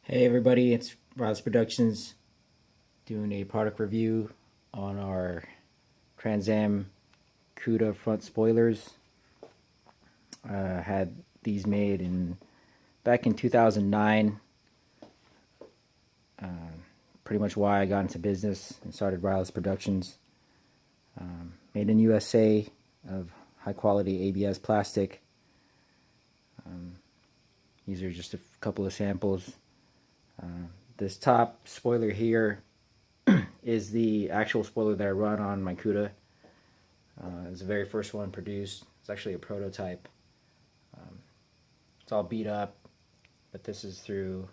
Hey everybody, it's Roz Productions doing a product review on our Trans Am Cuda front spoilers. Had these made back in 2009. Pretty much why I got into business and started Riley's Productions. Made in USA of high quality ABS plastic. These are just a couple of samples. This top spoiler here is the actual spoiler that I run on my Cuda. It's the very first one produced. It's actually a prototype. It's all beat up, but this is through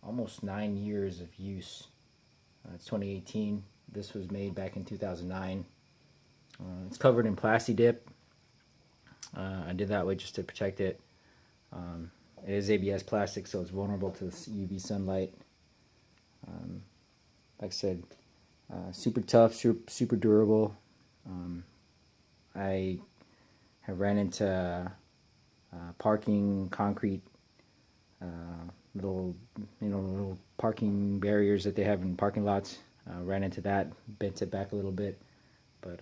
almost 9 years of use. It's 2018. This was made back in 2009. It's covered in Plasti Dip. I did that way just to protect it. It is ABS plastic, so it's vulnerable to UV sunlight. Like I said, super tough, super durable. I have ran into parking concrete, little parking barriers that they have in parking lots. Ran into that, bent it back a little bit, but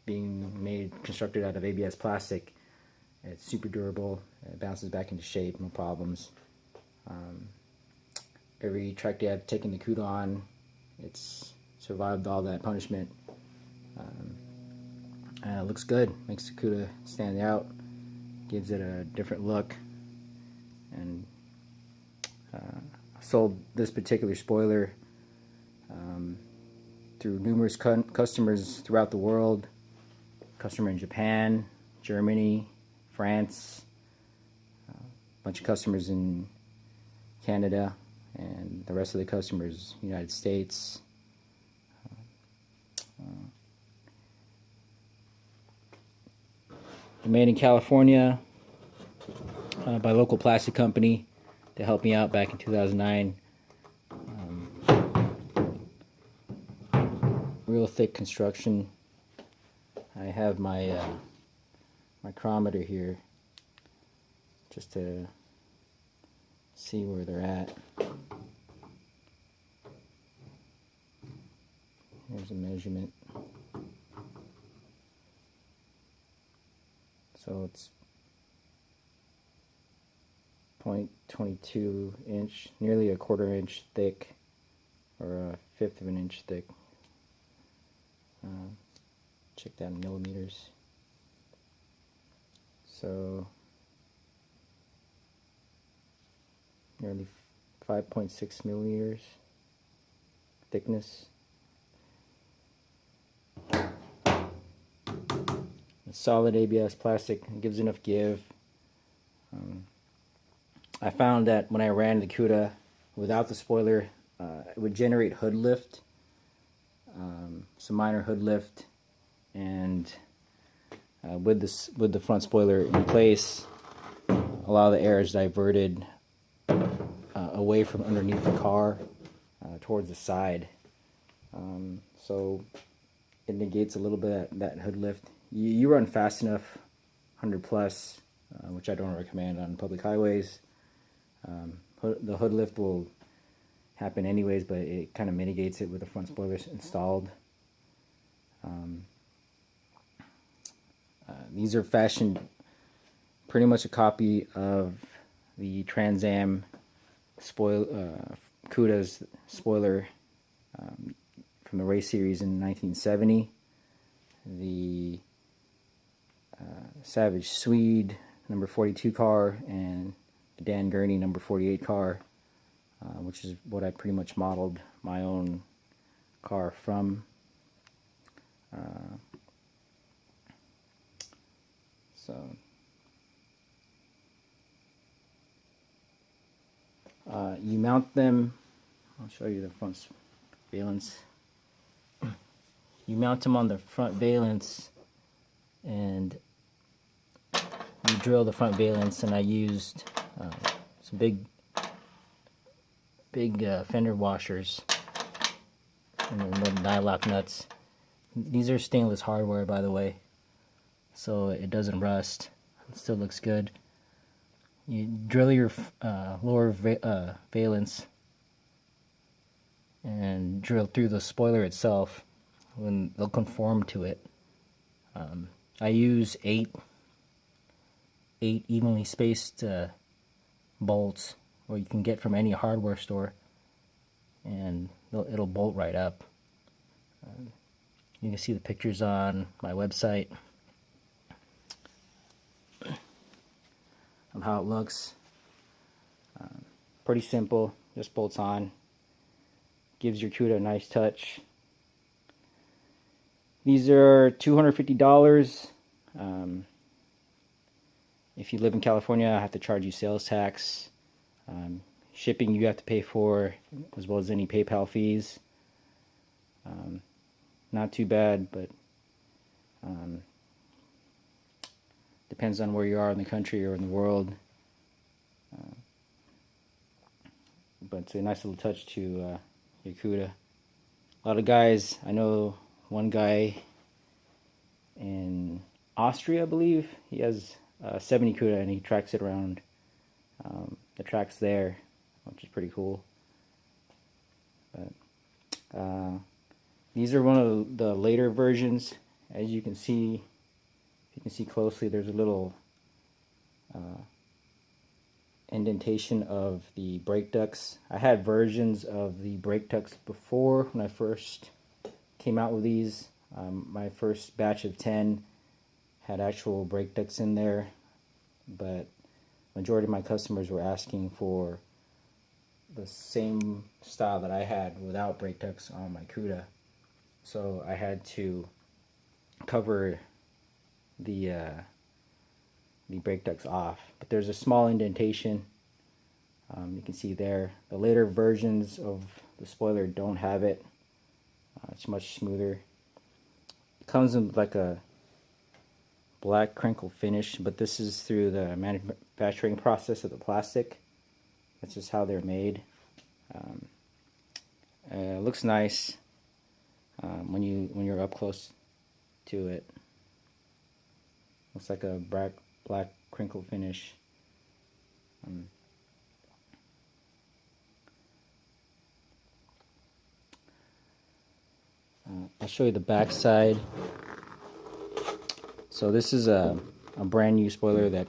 being constructed out of ABS plastic, it's super durable. It bounces back into shape, no problems. Every track day I've taken the Cuda on, it's survived all that punishment. It looks good, makes the Cuda stand out, gives it a different look. And I sold this particular spoiler through numerous customers throughout the world. Customer in Japan, Germany, France, a bunch of customers in Canada, and the rest of the customers United States. Made in California by a local plastic company. They helped me out back in 2009. Real thick construction. I have my micrometer here just to see where they're at. Here's a measurement. So it's 0.22 inch, nearly a quarter inch thick, or a fifth of an inch thick. Check that in millimeters. So nearly 5.6 millimeters thickness. It's solid ABS plastic. It gives enough give. I found that when I ran the Cuda without the spoiler, it would generate hood lift, some minor hood lift, and with the front spoiler in place, a lot of the air is diverted away from underneath the car towards the side. So it negates a little bit of that hood lift. You run fast enough, 100 plus, which I don't recommend on public highways. The hood lift will happen anyways, but it kind of mitigates it with the front spoilers installed. These are fashioned pretty much a copy of the Trans Am Cuda's spoiler from the race series in 1970. The Savage Swede number 42 car and the Dan Gurney number 48 car, which is what I pretty much modeled my own car from. You mount them. I'll show you the front valence. You mount them on the front valence, and you drill the front valence. And I used some big fender washers and then little nylock nuts. These are stainless hardware, by the way, so it doesn't rust. It still looks good. you drill your lower valence and drill through the spoiler itself, when they'll conform to it. I use eight evenly spaced bolts, or you can get from any hardware store, and it'll bolt right up. You can see the pictures on my website of how it looks. Pretty simple, just bolts on. Gives your Cuda a nice touch. These are $250. If you live in California, I have to charge you sales tax. Shipping you have to pay for, as well as any PayPal fees. Not too bad, but depends on where you are in the country or in the world. But it's a nice little touch to your Cuda. A lot of guys, I know one guy in Austria, I believe, he has 70 Cuda, and he tracks it around the tracks there, which is pretty cool. But these are one of the later versions. As you can see, if you can see closely, there's a little indentation of the brake ducts. I had versions of the brake ducts before when I first came out with these. My first batch of 10 had actual brake ducts in there, but majority of my customers were asking for the same style that I had without brake ducts on my Cuda. So I had to cover the brake ducts off, but there's a small indentation. You can see there. The later versions of the spoiler don't have it. It's much smoother. It comes in like a black crinkle finish, but this is through the manufacturing process of the plastic. That's just how they're made. It looks nice when you're up close to it. Looks like a black crinkle finish. I'll show you the back side. So this is a brand new spoiler that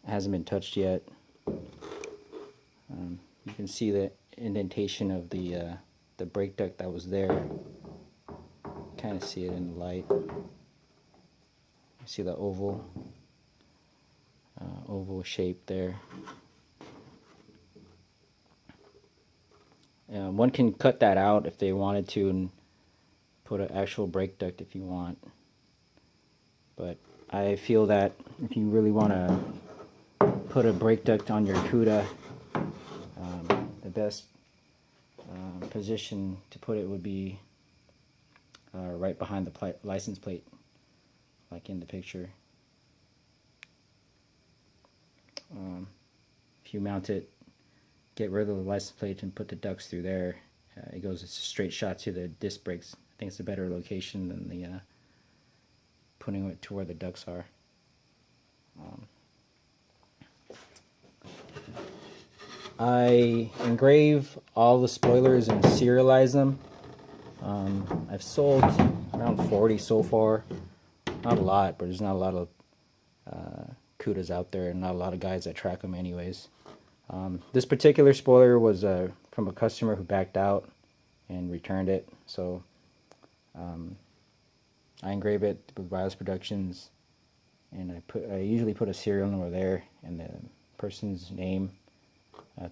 hasn't been touched yet. You can see the indentation of the brake duct that was there. Kind of see it in the light. You see the oval shape there. One can cut that out if they wanted to and put an actual brake duct if you want. But I feel that if you really want to put a brake duct on your Cuda, the best position to put it would be right behind the license plate, like in the picture. If you mount it, get rid of the license plate and put the ducts through there, it's a straight shot to the disc brakes. I think it's a better location than the putting it to where the ducts are. I engrave all the spoilers and serialize them. I've sold around 40 so far. Not a lot, but there's not a lot of Cudas out there, and not a lot of guys that track them anyways. This particular spoiler was from a customer who backed out and returned it, so I engrave it with Wireless Productions, and I usually put a serial number there and the person's name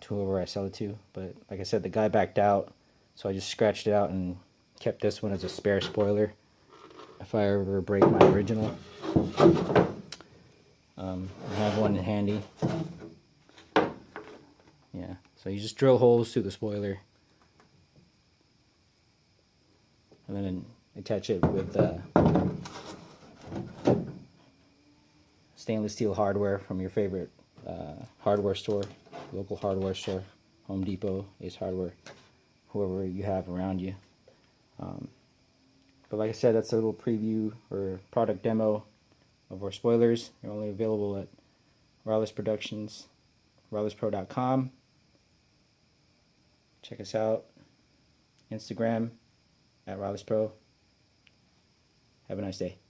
to whoever I sell it to. But like I said, the guy backed out, so I just scratched it out and kept this one as a spare spoiler if I ever break my original. I have one handy. Yeah, so you just drill holes through the spoiler and then attach it with stainless steel hardware from your favorite hardware store, local hardware store, Home Depot, Ace Hardware, whoever you have around you. But like I said, that's a little preview or product demo of our spoilers. They're only available at Wireless Productions, wirelesspro.com. Check us out. Instagram @wirelesspro. Have a nice day.